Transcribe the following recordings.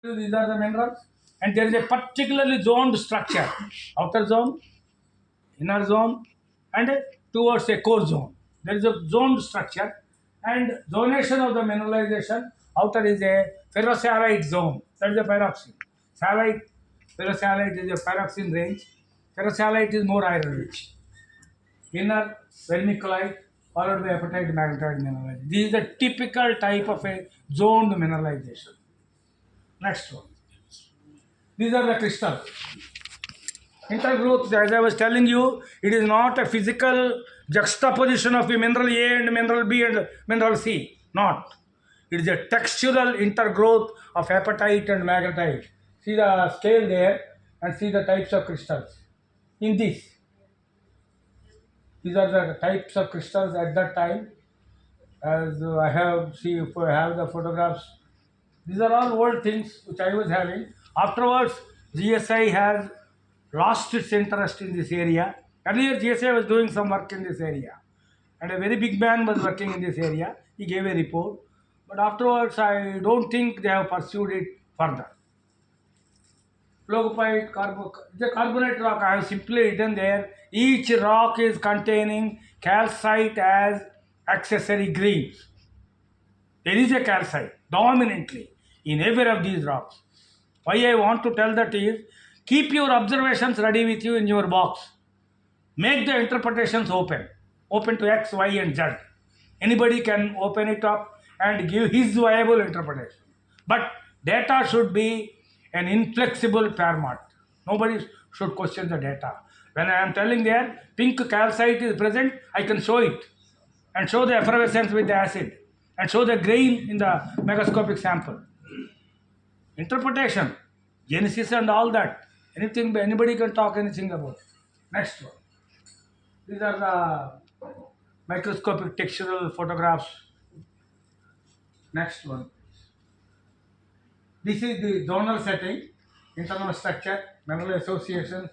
These are the minerals, and there is a particularly zoned structure: outer zone, inner zone, and towards a core zone. There is a zoned structure, and zonation of the mineralization. Outer is a ferrosalite zone. That is a pyroxene. Salite, ferrosalite is a pyroxene range. Ferrosalite is more iron rich. Inner vermiculite followed by apatite magnetite mineralization. This is the typical type of a zoned mineralization. Next one. These are the crystals. Intergrowth, as I was telling you, it is not a physical juxtaposition of a mineral A and mineral B and mineral C. Not. It is a textural intergrowth of apatite and magnetite. See the scale there and see the types of crystals. In this, these are the types of crystals at that time. As I have, see if I have the photographs. These are all old things which I was having. Afterwards, GSI has lost its interest in this area. Earlier, GSI was doing some work in this area, and a very big man was working in this area. He gave a report, but afterwards, I don't think they have pursued it further. Phlogopite, the carbonate rock, I have simply written there. Each rock is containing calcite as accessory grains. There is a calcite dominantly in every of these rocks. Why I want to tell that is, keep your observations ready with you in your box. Make the interpretations open to X, Y, and Z. Anybody can open it up and give his viable interpretation. But data should be an inflexible paramount. Nobody should question the data. When I am telling there, pink calcite is present, I can show it and show the effervescence with the acid and show the grain in the megascopic sample. Interpretation, genesis and all that, anything, anybody can talk anything about. Next one. These are the microscopic textural photographs. Next one. This is the zonal setting, internal structure, mineral association,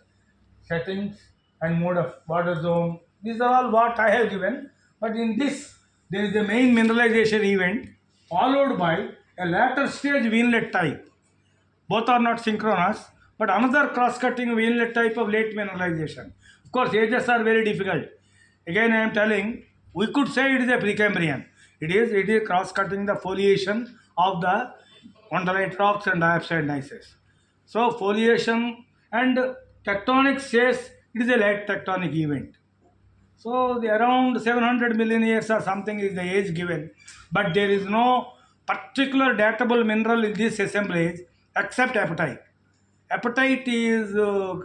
settings, and mode of border zone. These are all what I have given. But in this, there is a main mineralization event followed by a later stage veinlet type. Both are not synchronous, but another cross-cutting veinlet type of late mineralization. Of course, ages are very difficult. Again, I am telling, we could say it is a Precambrian. It is cross-cutting the foliation of the condylite rocks and diapside gneisses. So, foliation and tectonics says it is a late tectonic event. So, the around 700 million years or something is the age given, but there is no particular datable mineral in this assemblage except apatite. Apatite is a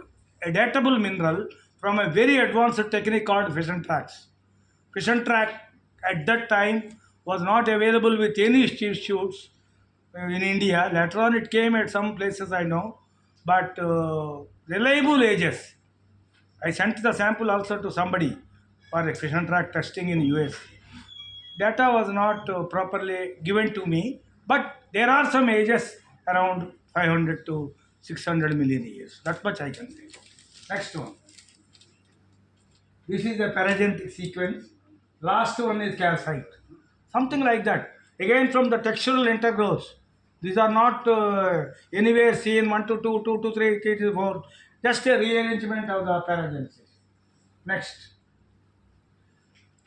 datable mineral from a very advanced technique called fission tracks. Fission track at that time was not available with any institutes in India. Later on it came at some places I know, but reliable ages. I sent the sample also to somebody for a fission track testing in US. Data was not properly given to me, but there are some ages around 500 to 600 million years. That much I can say. Next one. This is the paragentic sequence. Last one is calcite. Something like that. Again from the textural intergrowths. These are not anywhere seen 1 to 2, 2 to 3, 3 to 4. Just a rearrangement of the paragenesis. Next.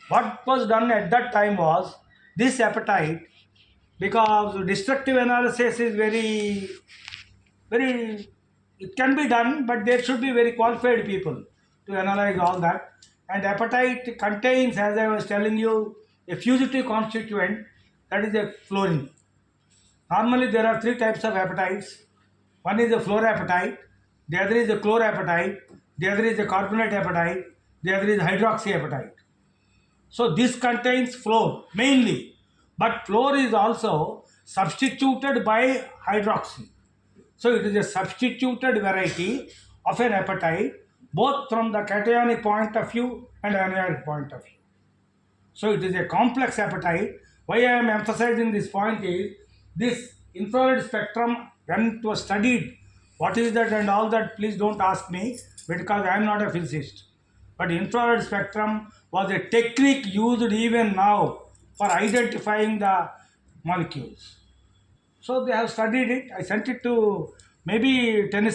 What was done at that time was this apatite, because destructive analysis is very, it can be done, but there should be very qualified people to analyze all that. And apatite contains, as I was telling you, a fugitive constituent, that is a fluorine. Normally there are three types of apatites. One is the fluorapatite, the other is the chlorapatite, the other is the carbonate apatite, the other is hydroxyapatite. So this contains fluor mainly, but fluor is also substituted by hydroxy. So it is a substituted variety of an apatite, both from the cationic point of view and anionic point of view. So it is a complex apatite. Why I am emphasizing this point is, this infrared spectrum, when it was studied, what is that and all that, please don't ask me, because I am not a physicist. But infrared spectrum was a technique used even now for identifying the molecules. So they have studied it. I sent it to maybe Tennessee